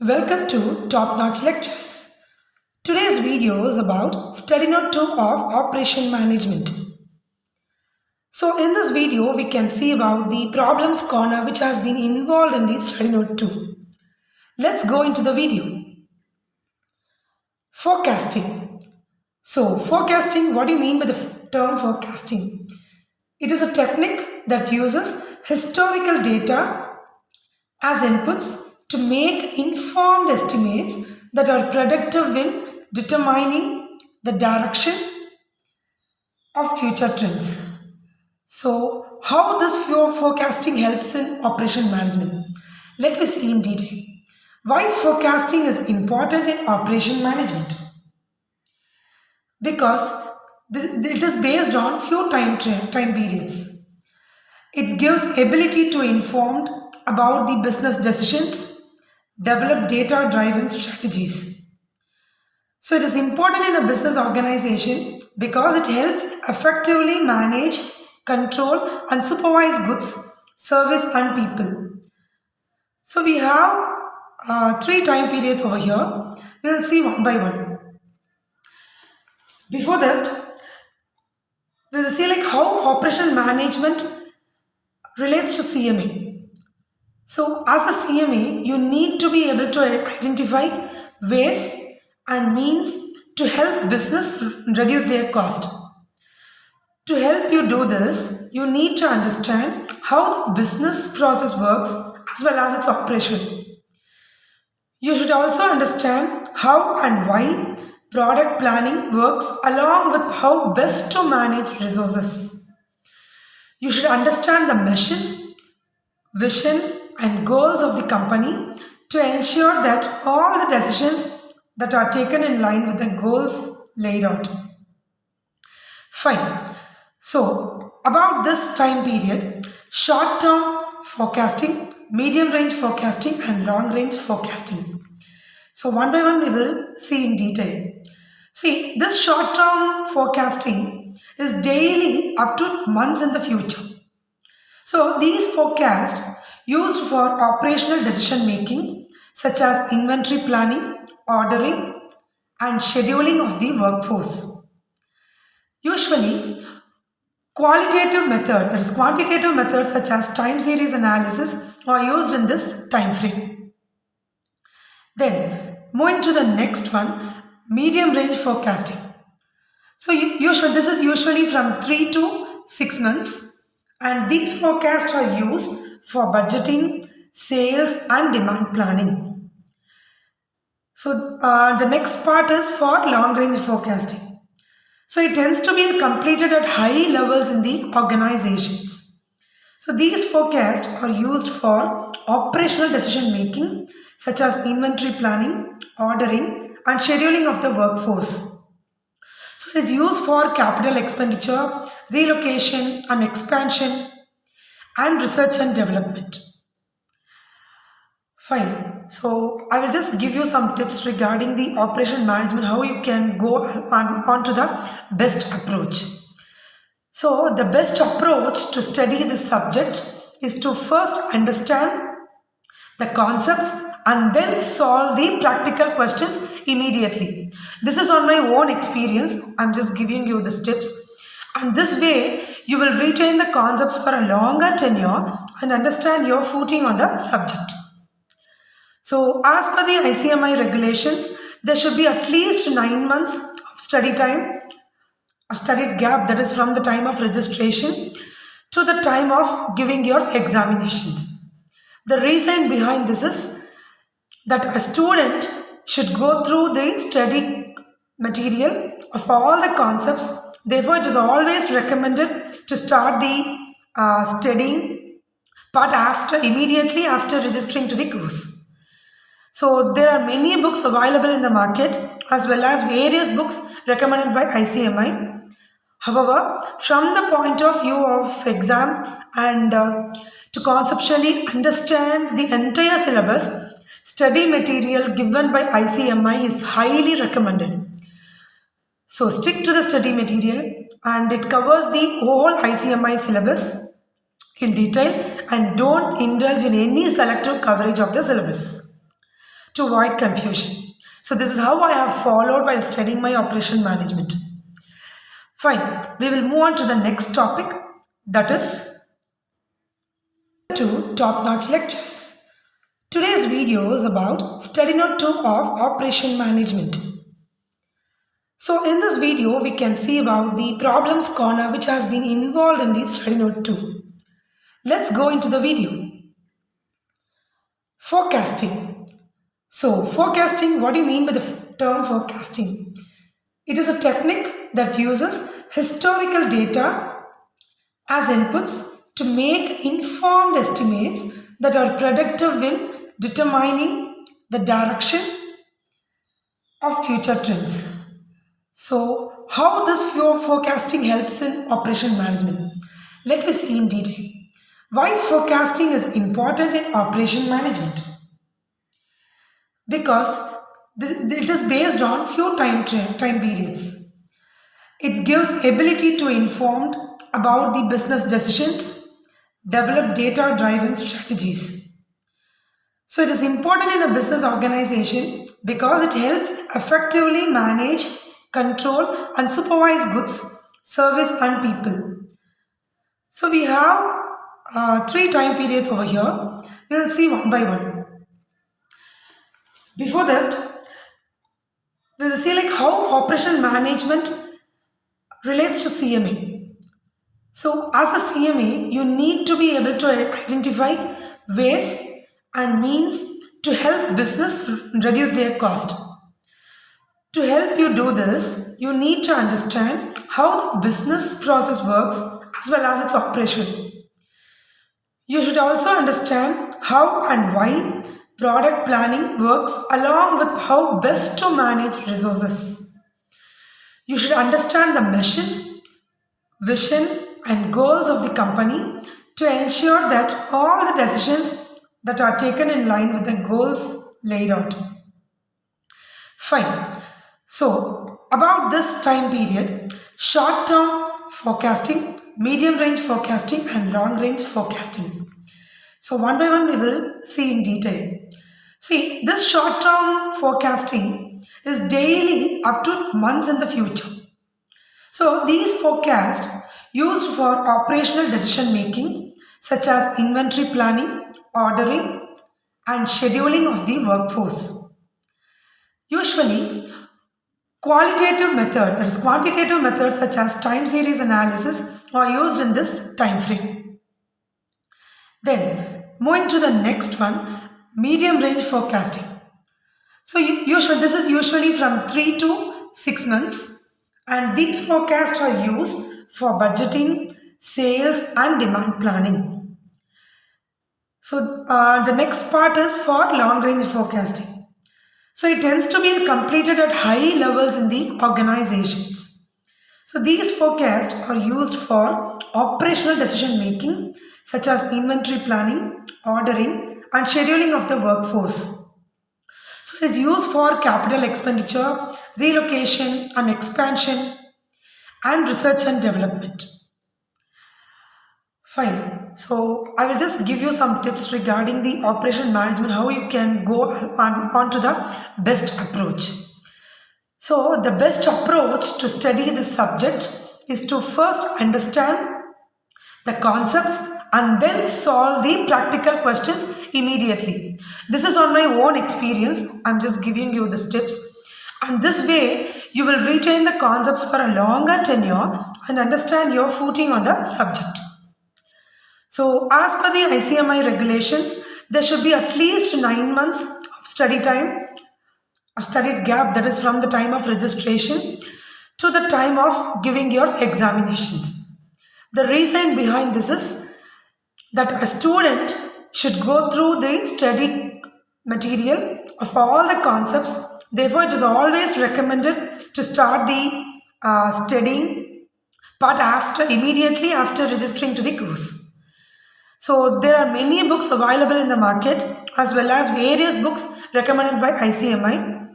Welcome to Top Notch Lectures. Today's video is about Study Note 2 of Operation Management. So in this video, we can see about the problems corner which has been involved in the Study Note 2. Let's go into the video. Forecasting. So forecasting, what do you mean by the term forecasting? It is a technique that uses historical data as inputs to make informed estimates that are predictive in determining the direction of future trends. So, how this forecasting helps in operation management? Let me see in detail. Why forecasting is important in operation management? Because it is based on few time periods. It gives ability to inform about the business decisions, develop data-driven strategies. So it is important in a business organization because it helps effectively manage, control and supervise goods, service and people. So we have 3 time periods over here. We will see one by one. Before that, we will see like how operation management relates to CMA. So as a CMA, you need to be able to identify ways and means to help business reduce their cost. To help you do this, you need to understand how the business process works as well as its operation. You should also understand how and why product planning works along with how best to manage resources. You should understand the mission, vision and goals of the company to ensure that all the decisions that are taken in line with the goals laid out. Fine. So, about this time period, short-term forecasting, medium-range forecasting and long-range forecasting. So, one by one we will see in detail. See, this short-term forecasting is daily up to months in the future. So, these forecasts used for operational decision making such as inventory planning, ordering and scheduling of the workforce. Usually, quantitative methods such as time series analysis are used in this time frame. Then, moving to the next one, medium range forecasting. So, this is usually from 3 to 6 months and these forecasts are used for budgeting, sales and demand planning. So the next part is for long range forecasting. So it tends to be completed at high levels in the organizations. So these forecasts are used for operational decision making such as inventory planning, ordering and scheduling of the workforce. So it is used for capital expenditure, relocation and expansion and research and development. Fine. So I will just give you some tips regarding the operation management, how you can go on to the best approach. So the best approach to study this subject is to first understand the concepts and then solve the practical questions immediately. This is on my own experience. I'm just giving you these tips. And this way, you will retain the concepts for a longer tenure and understand your footing on the subject. So, as per the ICMI regulations, there should be at least 9 months of study time, a study gap, that is from the time of registration to the time of giving your examinations. The reason behind this is that a student should go through the study material of all the concepts. Therefore, it is always recommended to start the studying part immediately after registering to the course. So there are many books available in the market as well as various books recommended by ICMI. However, from the point of view of exam and to conceptually understand the entire syllabus, study material given by ICMI is highly recommended. So stick to the study material and it covers the whole ICMI syllabus in detail and don't indulge in any selective coverage of the syllabus. to avoid confusion. So this is how I have followed while studying my operation management. Fine, we will move on to the next topic, that is to top-notch lectures. Today's video is about study note 2 of operation management. So in this video, we can see about the problems corner which has been involved in the study note 2. Let's go into the video. Forecasting. So forecasting, what do you mean by the term forecasting? It is a technique that uses historical data as inputs to make informed estimates that are predictive in determining the direction of future trends. So, how this forecasting helps in operation management? Let me see in detail. Why forecasting is important in operation management? Because it is based on few time periods. It gives ability to inform about the business decisions, develop data-driven strategies. So it is important in a business organization because it helps effectively manage, control and supervise goods, service and people. So we have 3 time periods over here. We will see one by one. Before that, we will see like how operation management relates to CMA. So as a CMA, you need to be able to identify ways and means to help business reduce their cost. To help you do this, you need to understand how the business process works as well as its operation. You should also understand how and why product planning works along with how best to manage resources. You should understand the mission, vision and goals of the company to ensure that all the decisions that are taken in line with the goals laid out. Fine. So, about this time period, short-term forecasting, medium-range forecasting and long-range forecasting. So, one by one we will see in detail. See, this short-term forecasting is daily up to months in the future. So, these forecasts used for operational decision making such as inventory planning, ordering and scheduling of the workforce. Usually, quantitative methods such as time series analysis are used in this time frame. Then, moving to the next one, medium range forecasting. So, this is usually from 3 to 6 months and these forecasts are used for budgeting, sales and demand planning. So, the next part is for long range forecasting. So, it tends to be completed at high levels in the organizations. So, these forecasts are used for operational decision making such as inventory planning, ordering and scheduling of the workforce. So, it is used for capital expenditure, relocation and expansion and research and development. Fine. So, I will just give you some tips regarding the operation management, how you can go on to the best approach. So, the best approach to study this subject is to first understand the concepts and then solve the practical questions immediately. This is on my own experience. I'm just giving you these tips. And this way, you will retain the concepts for a longer tenure and understand your footing on the subject. So, as per the ICMI regulations, there should be at least 9 months of study time, a study gap, that is from the time of registration to the time of giving your examinations. The reason behind this is that a student should go through the study material of all the concepts. Therefore, it is always recommended to start the studying part immediately after registering to the course. So, there are many books available in the market as well as various books recommended by ICMI.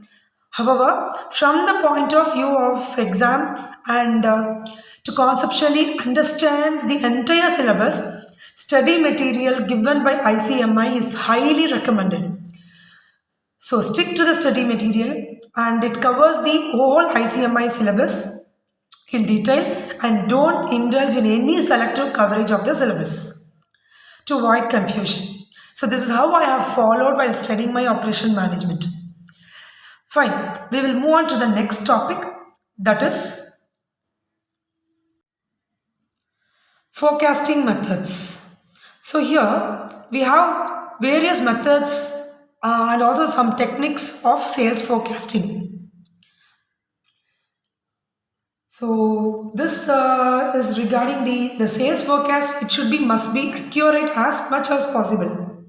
However, from the point of view of exam and to conceptually understand the entire syllabus, study material given by ICMI is highly recommended. So stick to the study material, and it covers the whole ICMI syllabus in detail, and don't indulge in any selective coverage of the syllabus to avoid confusion. So this is how I have followed while studying my operation management. Fine, we will move on to the next topic, that is forecasting methods. So here we have various methods and also some techniques of sales forecasting. So this is regarding the sales forecast. It should be must be accurate as much as possible,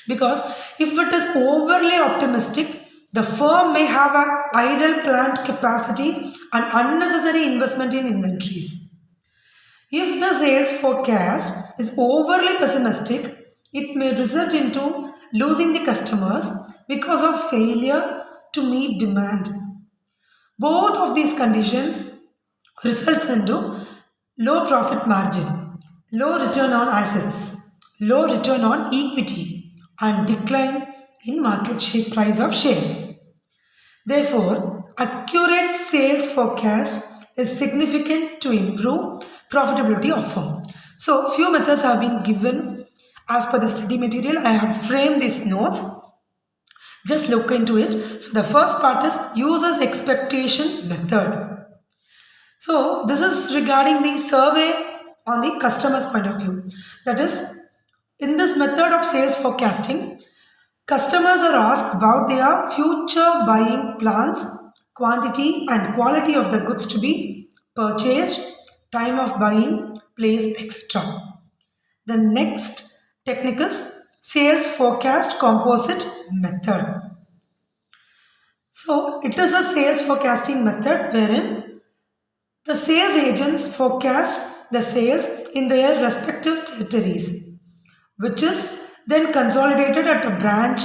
because if it is overly optimistic, the firm may have an idle plant capacity and unnecessary investment in inventories. If the sales forecast is overly pessimistic, it may result into losing the customers because of failure to meet demand. Both of these conditions results into low profit margin, low return on assets, low return on equity, and decline in market share price of share. Therefore, accurate sales forecast is significant to improve profitability of firm. So, few methods have been given as per the study material. I have framed these notes. Just look into it. So, the first part is user's expectation method. So, this is regarding the survey on the customer's point of view. That is, in this method of sales forecasting, customers are asked about their future buying plans, quantity and quality of the goods to be purchased, time of buying, place, etc. The next technique is sales forecast composite method. So, it is a sales forecasting method wherein the sales agents forecast the sales in their respective territories, which is then consolidated at a branch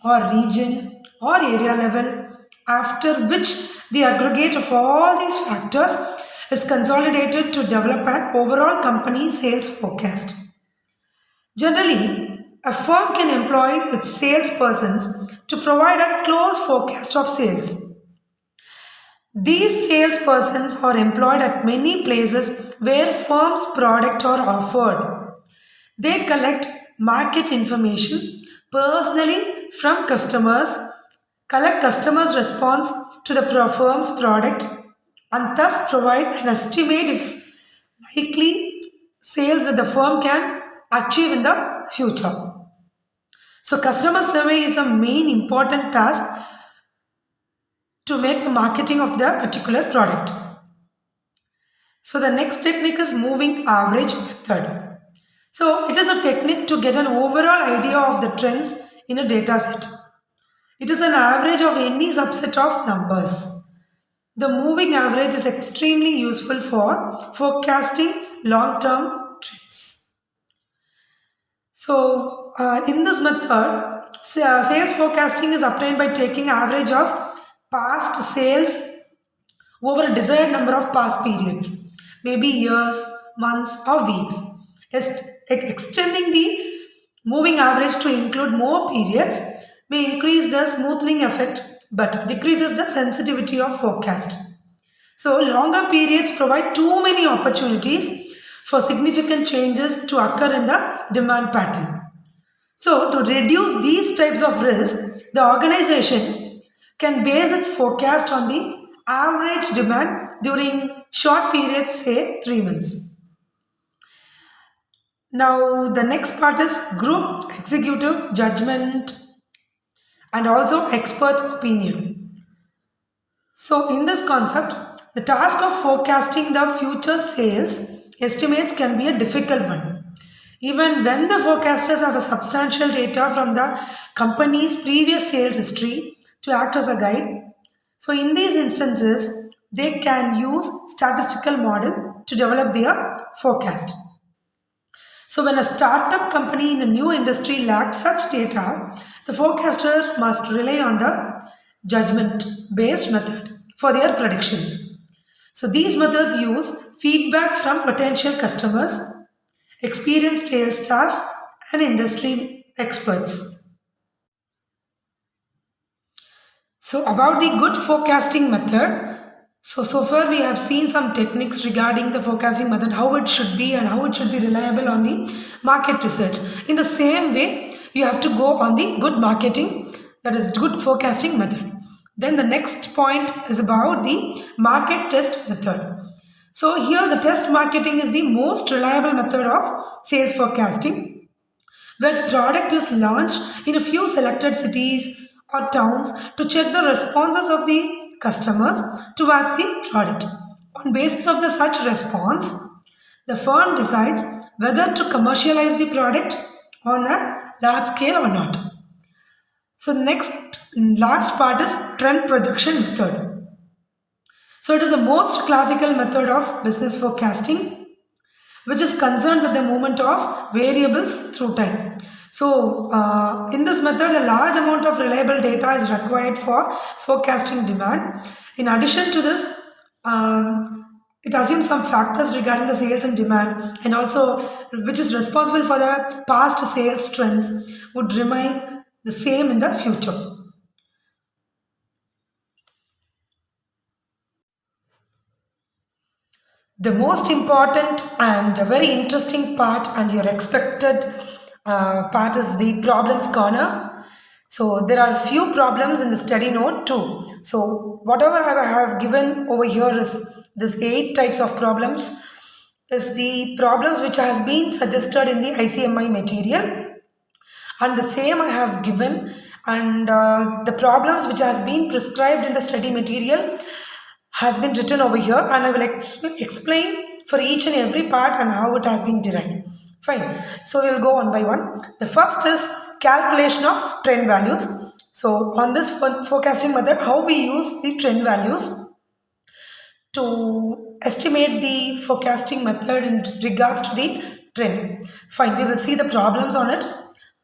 or region or area level, after which the aggregate of all these factors is consolidated to develop an overall company sales forecast. Generally, a firm can employ its salespersons to provide a close forecast of sales. These salespersons are employed at many places where firms' products are offered. They collect market information personally from customers, collect customers' response to the firm's product, and thus provide an estimate if likely sales that the firm can achieve in the future. So, customer survey is a main important task to make the marketing of the particular product. So, the next technique is moving average method. So, it is a technique to get an overall idea of the trends in a data set. It is an average of any subset of numbers. The moving average is extremely useful for forecasting long-term trends. So, in this method, sales forecasting is obtained by taking average of past sales over a desired number of past periods, maybe years, months, or weeks. Extending the moving average to include more periods may increase the smoothing effect but decreases the sensitivity of forecast. So, longer periods provide too many opportunities for significant changes to occur in the demand pattern. So, to reduce these types of risks, the organization can base its forecast on the average demand during short periods, say 3 months. Now, the next part is group executive judgment and also experts' opinion. So, in this concept, the task of forecasting the future sales estimates can be a difficult one. Even when the forecasters have a substantial data from the company's previous sales history to act as a guide, so in these instances, they can use statistical model to develop their forecast. So when a startup company in a new industry lacks such data, the forecaster must rely on the judgment-based method for their predictions. So these methods use feedback from potential customers, experienced sales staff, and industry experts. So about the good forecasting method, so far we have seen some techniques regarding the forecasting method, how it should be and how it should be reliable on the market research. In the same way, you have to go on the good marketing, that is good forecasting method. Then the next point is about the market test method. So here the test marketing is the most reliable method of sales forecasting, where the product is launched in a few selected cities or towns to check the responses of the customers towards the product. On basis of the such response, the firm decides whether to commercialize the product on a large scale or not. So next last part is trend projection method. So it is the most classical method of business forecasting, which is concerned with the movement of variables through time. So, in this method, a large amount of reliable data is required for forecasting demand. In addition to this, it assumes some factors regarding the sales and demand, and also which is responsible for the past sales trends would remain the same in the future. The most important and very interesting part and your expected part is the problems corner. So there are a few problems in the study note too. So whatever I have given over here is this 8 types of problems is the problems which has been suggested in the ICMI material, and the same I have given, and the problems which has been prescribed in the study material has been written over here, and I will explain for each and every part and how it has been derived. Fine. So we will go one by one. The first is calculation of trend values. So on this forecasting method, how we use the trend values to estimate the forecasting method in regards to the trend. Fine, we will see the problems on it.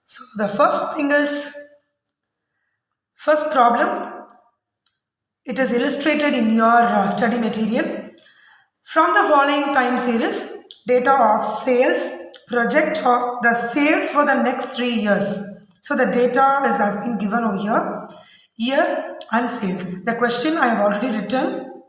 So the first thing is, first problem, it is illustrated in your study material. From the following time series, data of sales project or the sales for the next 3 years. So the data has been given over here, year and sales. The question I have already written.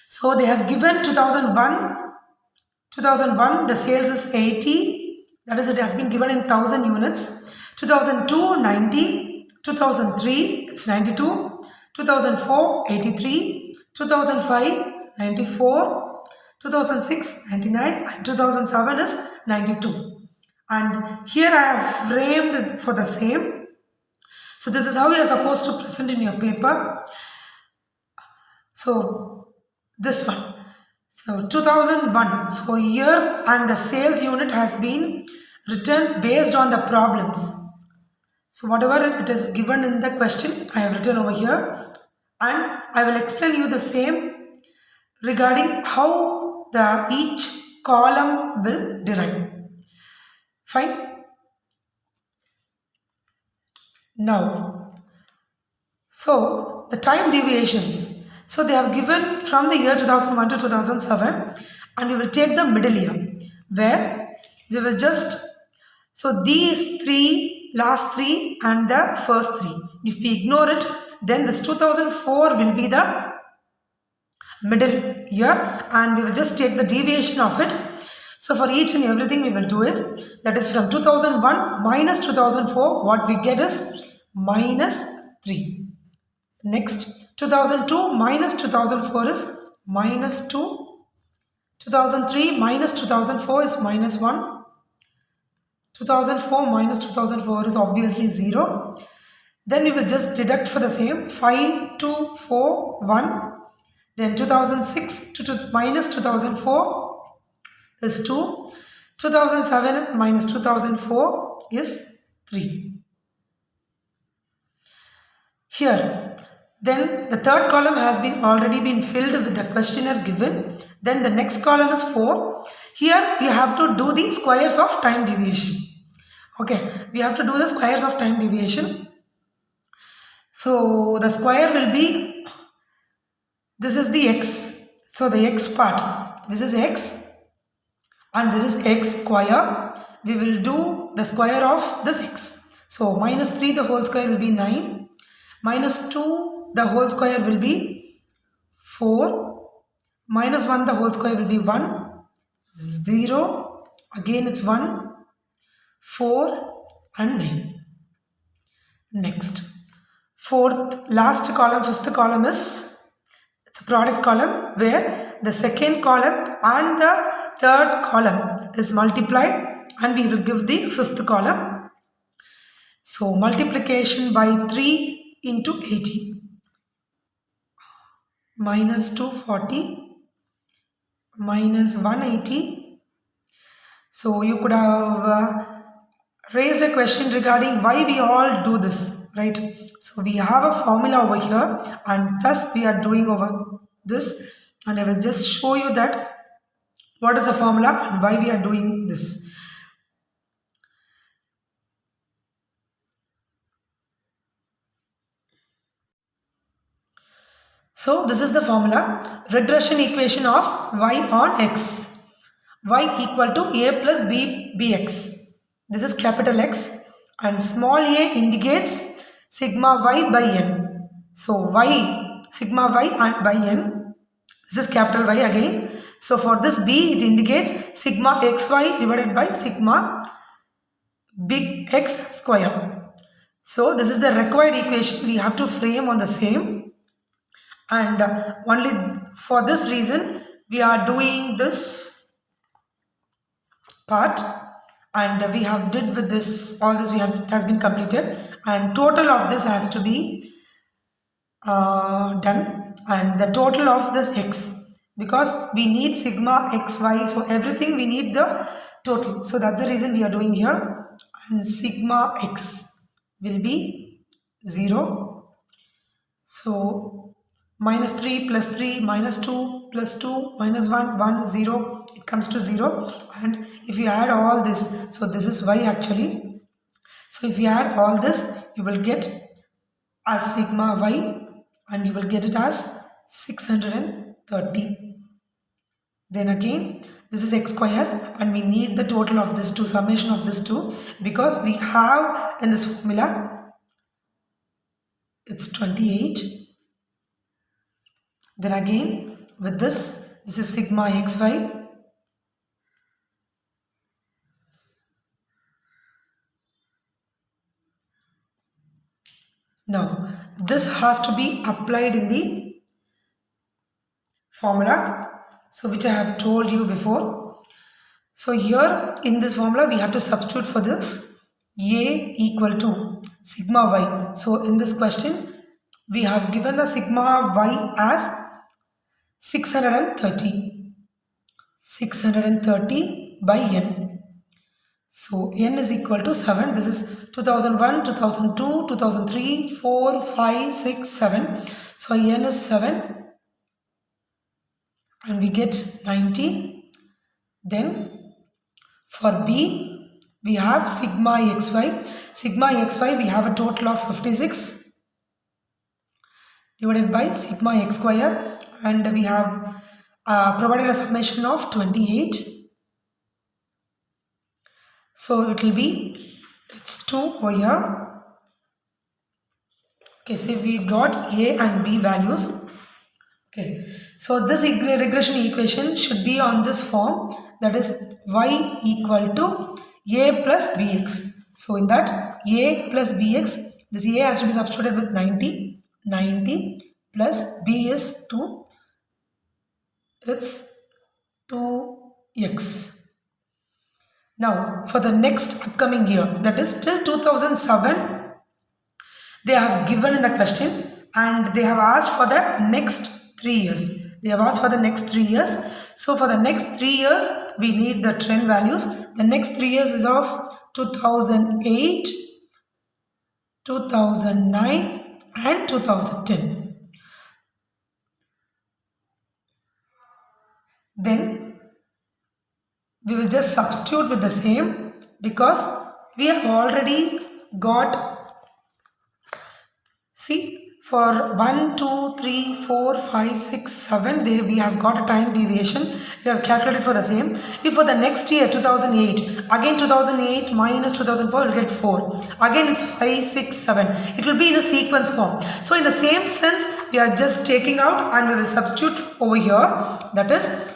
So they have given 2001 the sales is 80, that is it has been given in 1000 units. 2002 90, 2003 it's 92, 2004 83, 2005 94, 2006 99, and 2007 is 92. And here I have framed it for the same. So this is how you are supposed to present in your paper. So this one. So 2001. So year and the sales unit has been written based on the problems. So whatever it is given in the question, I have written over here, and I will explain you the same regarding how the each column will derive. Fine. Now, so the time deviations. So they have given from the year 2001 to 2007, and we will take the middle year where we will just, so these three, last three and the first three, if we ignore it, then this 2004 will be the middle year, and we will just take the deviation of it. So for each and everything we will do it. That is from 2001 minus 2004, what we get is minus 3. Next, 2002 minus 2004 is minus 2. 2003 minus 2004 is minus 1. 2004 minus 2004 is obviously 0. Then we will just deduct for the same. 5, 2, 4, 1. Then 2006 to minus 2004 is 2. 2007 minus 2004 is 3. Here, then the third column has been already been filled with the questionnaire given. Then the next column is 4. Here you have to do the squares of time deviation. Okay, we have to do the squares of time deviation. So the square will be, this is the x. So the x part, this is x and this is x square. We will do the square of this x. So minus 3 the whole square will be 9. minus 2 the whole square will be 4, minus 1 the whole square will be 1, 0, again it's 1, 4 and 9. Next, fourth last column, fifth column is it's a product column where the second column and the third column is multiplied and we will give the fifth column. So multiplication by 3 into 80, minus 240 minus 180. So you could have raised a question regarding why we all do this, right? So we have a formula over here and thus we are doing over this, and I will just show you that what is the formula and why we are doing this. So this is the formula, regression equation of y on x. Y equal to a plus b bx. This is capital X and small a indicates sigma y by n. So y, sigma y and by n. This is capital Y again. So for this b it indicates sigma xy divided by sigma big X square. So this is the required equation we have to frame on the same, and only for this reason we are doing this part, and we have did with this, all this we have, it has been completed, and total of this has to be done, and the total of this x, because we need sigma xy, so everything we need the total, so that's the reason we are doing here, and sigma x will be 0. So minus 3 plus 3 minus 2 plus 2 minus 1 1 0, it comes to 0, and if you add all this, so this is y actually, so if you add all this you will get as sigma y and you will get it as 630. Then again this is x square and we need the total of this two, summation of this two, because we have in this formula it's 28. Then again with this is sigma xy. Now this has to be applied in the formula, so which I have told you before. So here in this formula we have to substitute for this a equal to sigma y. So in this question we have given the sigma y as 630 by n. So n is equal to 7. This is 2001, 2002, 2003, 4, 5, 6, 7. So n is 7 and we get 90. Then for b we have sigma xy. Sigma xy we have a total of 56 divided by sigma x square, and we have provided a summation of 28. So it will be, it's 2 over here. Okay, so we got a and b values. Okay, so this regression equation should be on this form, that is y equal to a plus bx. So in that a plus bx, this a has to be substituted with 90 plus b is 2, it's 2x. Now for the next upcoming year, that is till 2007, they have given in the question and they have asked for the next 3 years. They have asked for the next 3 years. So for the next 3 years we need the trend values. The next 3 years is of 2008, 2009 and 2010. Then we will just substitute with the same, because we have already got, see, for 1, 2, 3, 4, 5, 6, 7, we have got a time deviation. We have calculated for the same. If for the next year 2008, again 2008 minus 2004 will get 4. Again it's 5, 6, 7. It will be in a sequence form. So in the same sense, we are just taking out and we will substitute over here. That is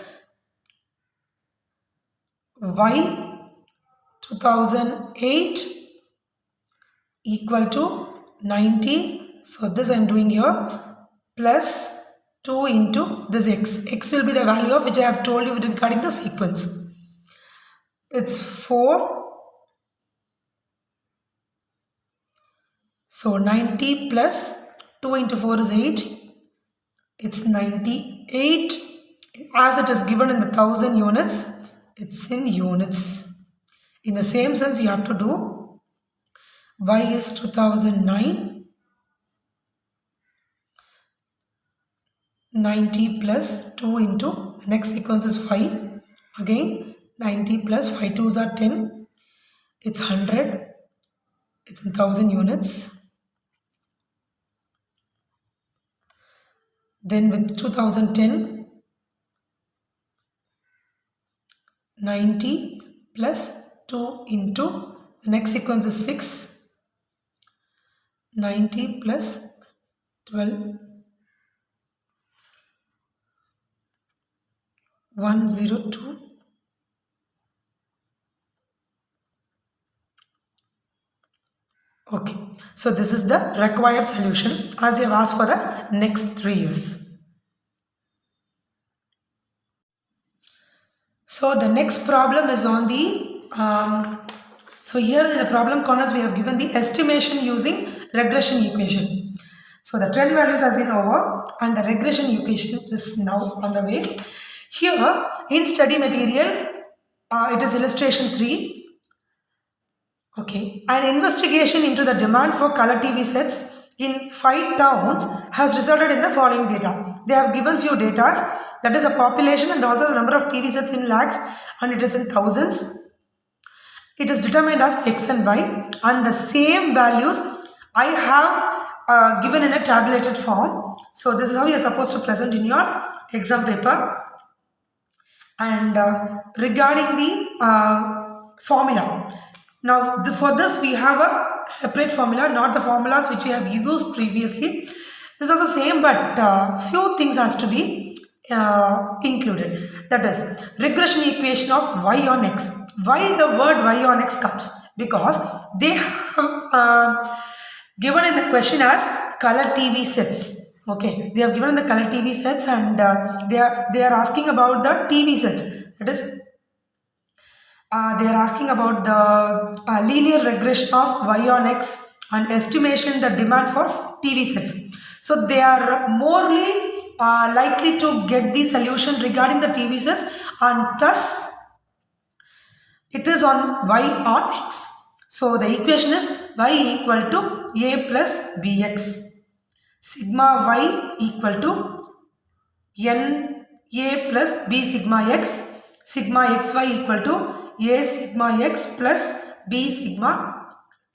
y 2008 equal to 90. So this I am doing here, plus 2 into this x. X will be the value of which I have told you regarding the sequence. It's 4. So 90 plus 2 into 4 is 8. It's 98. As it is given in the 1000 units, it's in units. In the same sense, you have to do y is 2009. 90 plus 2 into next sequence is 5. Again 90 plus 5 2s are 10. It's 100. It's in 1000 units. Then with 2010, 90 plus 2 into the next sequence is 6. 90 plus 12. 102. Okay, so this is the required solution as they have asked for the next 3 years. So the next problem is on the, so here in the problem corners we have given the estimation using regression equation. So the trend values has been over and the regression equation is now on the way. Here in study material, it is illustration 3. Okay, an investigation into the demand for color TV sets in 5 towns has resulted in the following data. They have given few data, that is a population and also the number of TV sets in lakhs, and it is in thousands. It is determined as x and y, and the same values I have given in a tabulated form. So this is how you are supposed to present in your exam paper. And regarding the formula, now for this we have a separate formula, not the formulas which we have used previously. This is also same, but few things has to be included. That is regression equation of y on x. Why the word y on x comes? Because they have given in the question as color TV sets. Okay, they have given the color TV sets, and they are asking about the TV sets. That is, they are asking about the linear regression of y on x and estimation the demand for TV sets. So they are morely likely to get the solution regarding the TV sets, and thus it is on y on x. So the equation is y equal to a plus bx. Sigma y equal to n a plus b sigma x. Sigma xy equal to a sigma x plus b sigma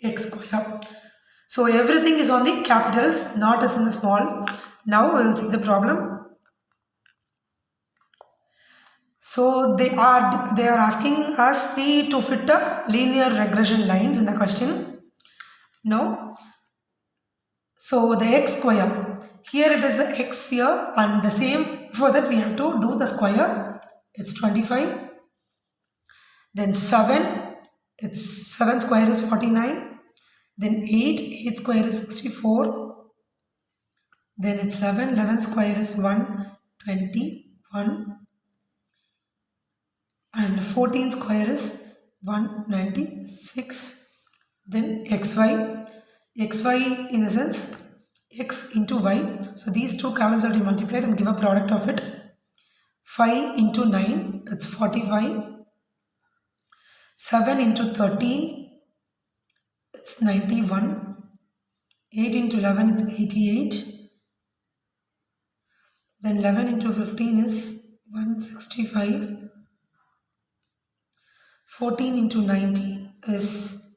x square. So everything is on the capitals, not as in the small. Now we will see the problem. So they are asking us to fit a linear regression lines in the question. No. So the x square, here it is the x here, and the same for that we have to do the square. It's 25. Then 7, it's 7 square is 49. Then 8 square is 64. Then it's 11 square is 121. And 14 square is 196. Then xy in the sense x into y. So these two columns are to be multiplied and give a product of it. 5 into 9, that's 45. 7 into 13, it's 91. 8 into 11, it's 88. Then 11 into 15 is 165. 14 into 90 is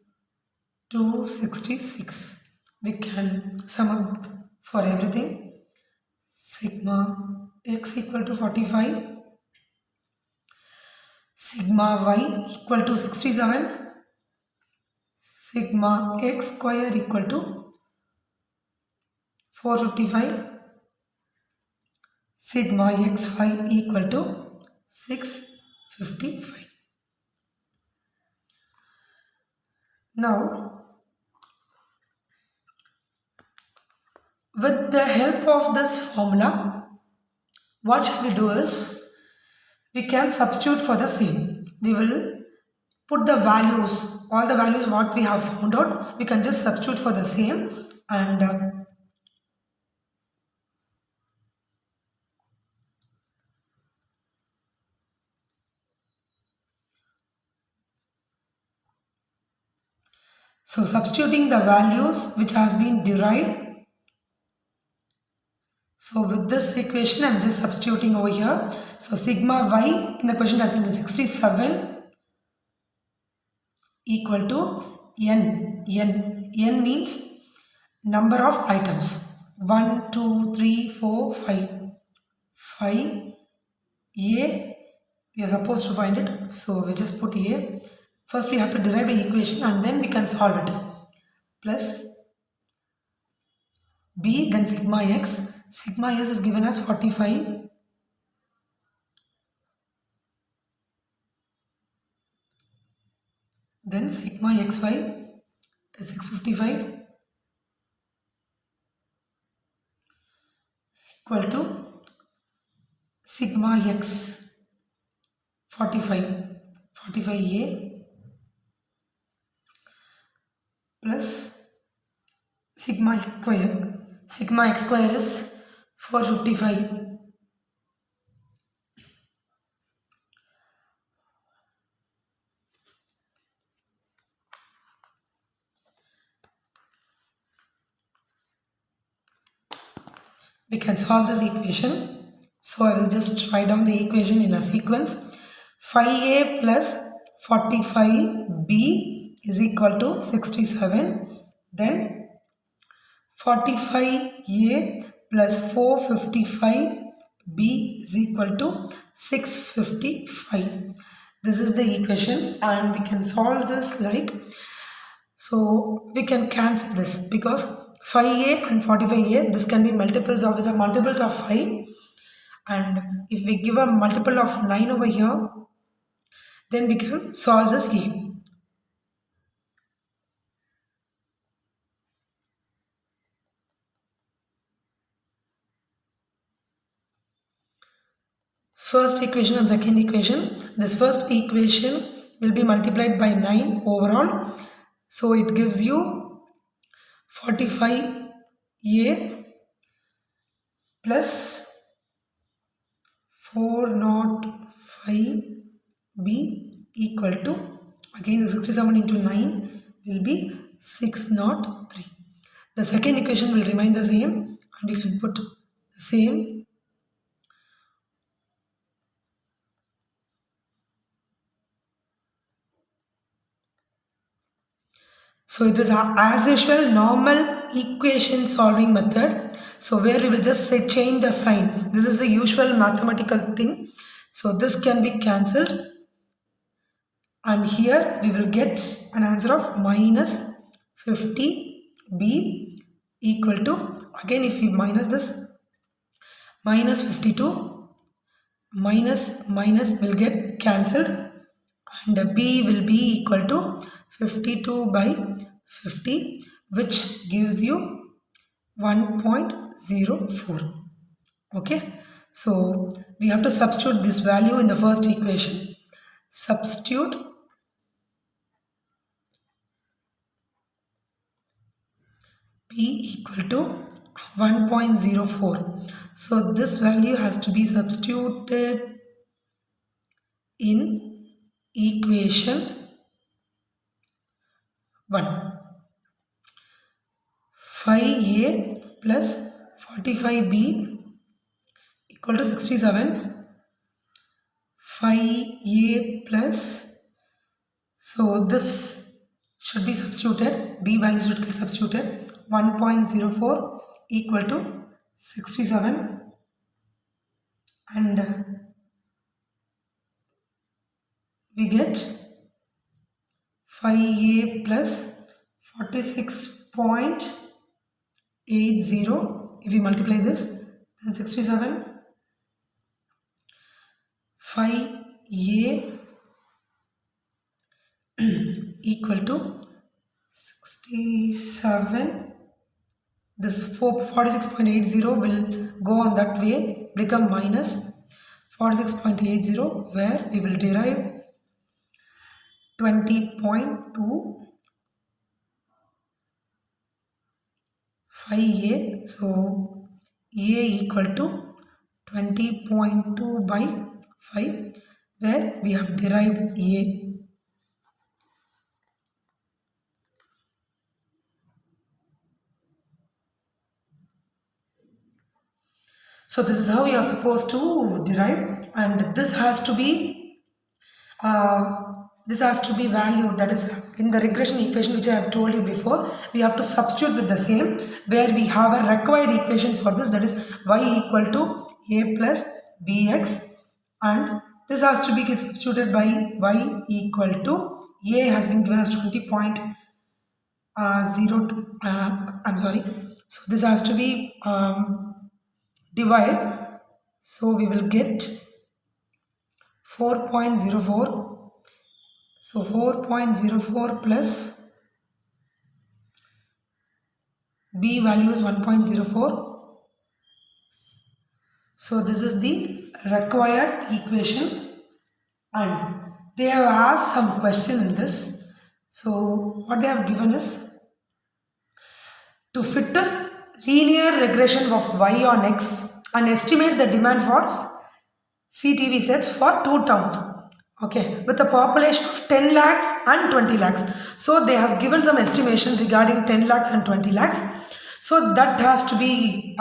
266. We can sum up for everything. Sigma x equal to 45, sigma y equal to 67, sigma x square equal to 455, sigma xy equal to 655. Now, with the help of this formula, what shall we do is, we can substitute for the same. We will put the values, all the values what we have found out, we can just substitute for the same, and so substituting the values which has been derived. So with this equation, I am just substituting over here. So sigma y in the question has been 67 equal to n means number of items. 1, 2, 3, 4, 5. 5. A, we are supposed to find it. So we just put A. First we have to derive the equation and then we can solve it. Plus B, then sigma x. Sigma s is given as 45. Then sigma xy is 655 equal to sigma x 45a plus sigma square. Sigma x square is 455. We can solve this equation. So I will just write down the equation in a sequence. 5a plus 45b is equal to 67. Then 45a plus 455b is equal to 655. This is the equation and we can solve this like, so we can cancel this because 5a and 45a, this can be multiples of 5, and if we give a multiple of 9 over here, then we can solve this a. First equation and second equation. This first equation will be multiplied by 9 overall. So it gives you 45a plus 405b equal to, again 67 into 9 will be 603. The second equation will remain the same and you can put the same. So it is as usual normal equation solving method. So where we will just say change the sign. This is the usual mathematical thing. So this can be cancelled. And here we will get an answer of minus 50b equal to, again if we minus this, minus 52, minus will get cancelled and b will be equal to 52 by 50, which gives you 1.04. Okay, so we have to substitute this value in the first equation. Substitute p equal to 1.04. So this value has to be substituted in equation 1. 5a plus 45b equal to 67. 5a plus, so this should be substituted, b value should get substituted, 1.04 equal to 67, and we get 5a plus 46.80. If we multiply this, then 67, 5a equal to 67. This 46.80 will go on that way, become minus 46.80, where we will derive 20.25a. So a equal to 20.2 by 5, where we have derived a. So this is how you are supposed to derive, and this has to be valued, that is in the regression equation which I have told you before. We have to substitute with the same, where we have a required equation for this, that is y equal to a plus bx, and this has to be substituted by y equal to a has been given as 20.02. I'm sorry. So this has to be divide. So we will get 4.04. So 4.04 plus b value is 1.04. So this is the required equation, and they have asked some question in this. So what they have given is to fit a linear regression of y on x and estimate the demand for CTV sets for 2 towns, okay, with a population of 10 lakhs and 20 lakhs. So they have given some estimation regarding 10 lakhs and 20 lakhs. So that has to be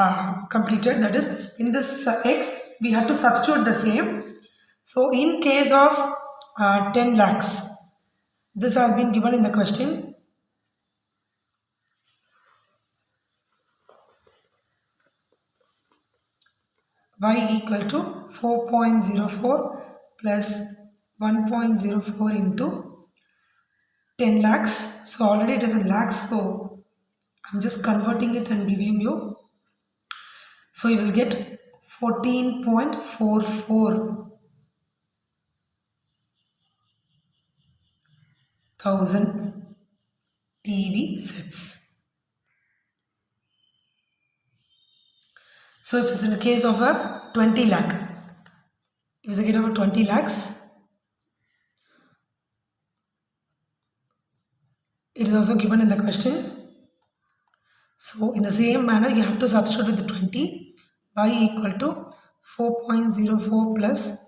completed. That is, in this x, we have to substitute the same. So in case of 10 lakhs, this has been given in the question. Y equal to 4.04 plus 1.04 into 10 lakhs. So already it is in lakhs, so I'm just converting it and giving you. So you will get 14.44 thousand TV sets. So if it's in the case of a 20 lakh, if it's a case of a 20 lakhs, it is also given in the question. So in the same manner, you have to substitute with the 20. Y equal to 4.04 plus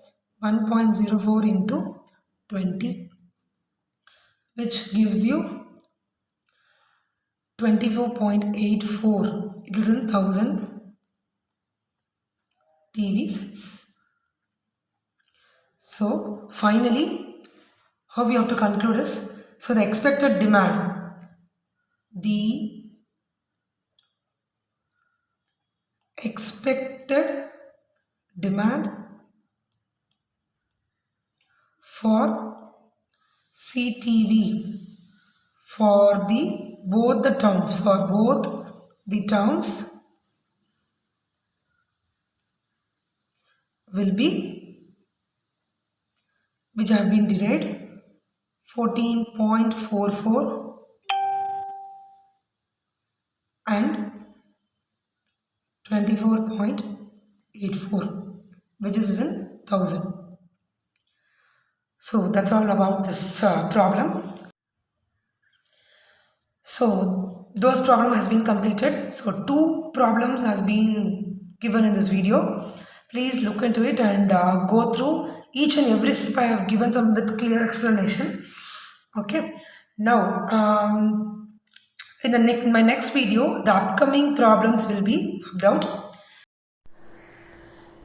1.04 into 20, which gives you 24.84. It is in 1000 TV sets. So finally, how we have to conclude is, so the expected demand, for CTV for both the towns will be, which have been derived, 14.44 and 24.84, which is in 1000. So that's all about this problem. So those problem has been completed. So 2 problems has been given in this video. Please look into it and go through each and every step I have given some with clear explanation. Okay. Now in my next video, the upcoming problems will be worked out.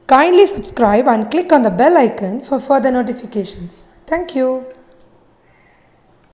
Kindly subscribe and click on the bell icon for further notifications. Thank you.